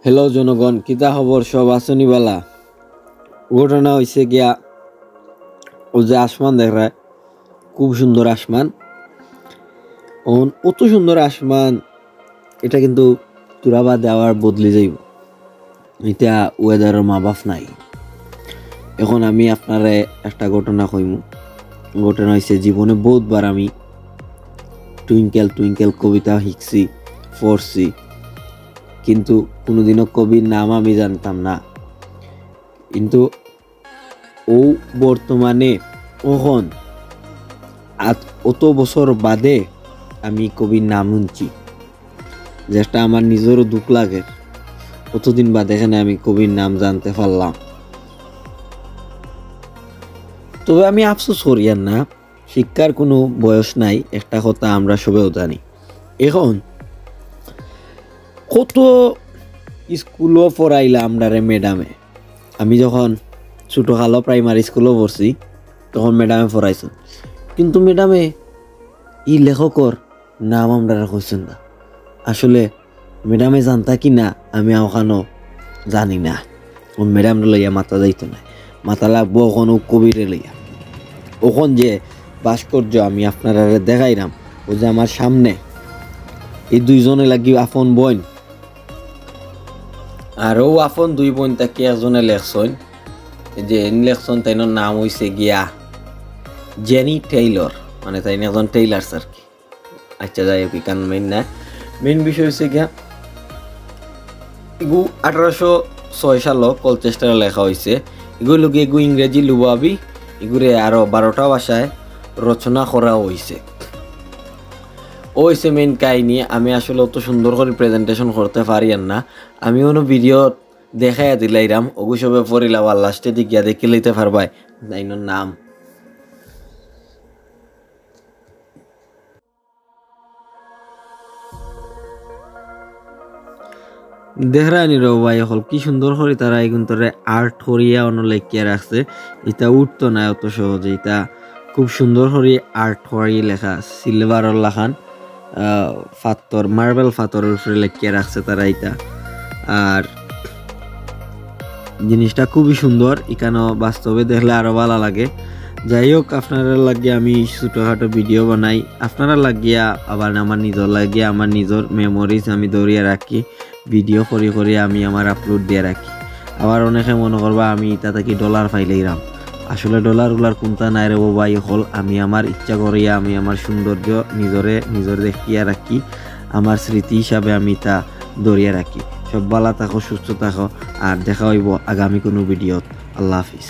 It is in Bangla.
হ্যালো জনগণ, কিতা খবর? সব আসনি বালা। ঘটনা হয়েছে গিয়া ও যে আসমান দেখ রায়, খুব সুন্দর আসমান। অত সুন্দর আসমান, এটা কিন্তু তুরাবা দেওয়ার বদলে যাইব। এটা ওয়েদারের মা বাপ নাই। এখন আমি আপনারে একটা ঘটনা কইমু। ঘটনা হয়েছে, জীবনে বহুতবার আমি টুইঙ্কেল টুইঙ্কেল কবিতা শিখছি, পড়ছি, কিন্তু কোনোদিনও কবির নাম আমি জানতাম না। কিন্তু ও বর্তমানে ওখন অত বছর বাদে আমি কবির নাম শুনছি, যেটা আমার নিজেরও দুঃখ লাগে। কতদিন বাদে এখানে আমি কবির নাম জানতে পারলাম। তবে আমি আফসোস করি না, শিক্ষার কোনো বয়স নাই, একটা কথা আমরা সবেও জানি। এখন কত স্কুলও পড়াইলা আমরারে ম্যাডামে। আমি যখন ছোটোকালো প্রাইমারি স্কুলও পড়ছি তখন ম্যাডামে পড়াইছেন, কিন্তু ম্যাডামে ই লেখকর নাম আমরা কইছেন না। আসলে ম্যাডামে জানতা কি না আমি ওখানো জানি না। ম্যাডাম লইয়া মাথা যাইতো না, মাথা লাগবো ওখানো কবিরে লইয়া। ওখান যে ভাস্কর্য আমি আপনারা দেখাইলাম, ও যে আমার সামনে, এই দুইজনে লাগি আপন বোন। আর ও আপন দুই বোন তাকে একজনে লেখছেন, যে লেখছেন তাইনোর নাম হইছে গিয়া জেনি টেইলর, মানে তাই একজন টেইলার্স আর কি। আচ্ছা যাই হোক, কারণ মেইন বিষয় হচ্ছে গিয়া এগু 1806 সাল কলচেস্টারে লেখা হয়েছে। এগুলো এগু ইংরেজি লুবাবি, এগুলো আরো 12টা ভাষায় রচনা করা হয়েছে। ও হয়েছে মেইন কাহিনী। আমি আসলে অত সুন্দর করে প্রেজেন্টেশন করতে পারি না। আমি কোনো ভিডিও দেখাইয়া দিলাইরাম, ওগু সবে পড়িলাম, আর লাস্টে দিকিয়া দেখে লইতে পারবাই তাইনোর নাম। দেখরানি রে ভাই, হল কি সুন্দর করে তারা এখন তোরে আর্ট করিয়া অন্য লেখিয়া রাখছে। এটা উঠতো না অত সহজে, এটা খুব সুন্দর করে আর্ট করিয়ে লেখা, সিলভারের লাখান ফাতর, মার্বেল ফাতরের উপরে লেখিয়া রাখছে তারা এটা। আর জিনিসটা খুবই সুন্দর, এখানেও বাস্তবে দেখলে আরো ভালো লাগে। যাই হোক, আপনারা লাগিয়ে আমি ছোটোখাটো ভিডিও বানাই, আপনারা লাগিয়া আবার আমার নিজের লাগিয়ে আমার নিজের মেমোরিজ আমি দৌড়িয়ে রাখি, ভিডিও করে আমি আমার আপলোড দিয়ে রাখি। আবার অনেকে মনে করবা আমি এটা থেকে ডলার পাইলেইরাম। আসলে ডলার কোনটা নাই রে ভাই, হল আমি আমার ইচ্ছা করিয়া আমি আমার সৌন্দর্য নিজরে দেখিয়া রাখি, আমার স্মৃতি হিসাবে আমি তা দৌড়িয়ে রাখি। সব ভালো থাকো, সুস্থ থাকো, আর দেখা হইব আগামী কোনো ভিডিওত। আল্লাহ হাফিজ।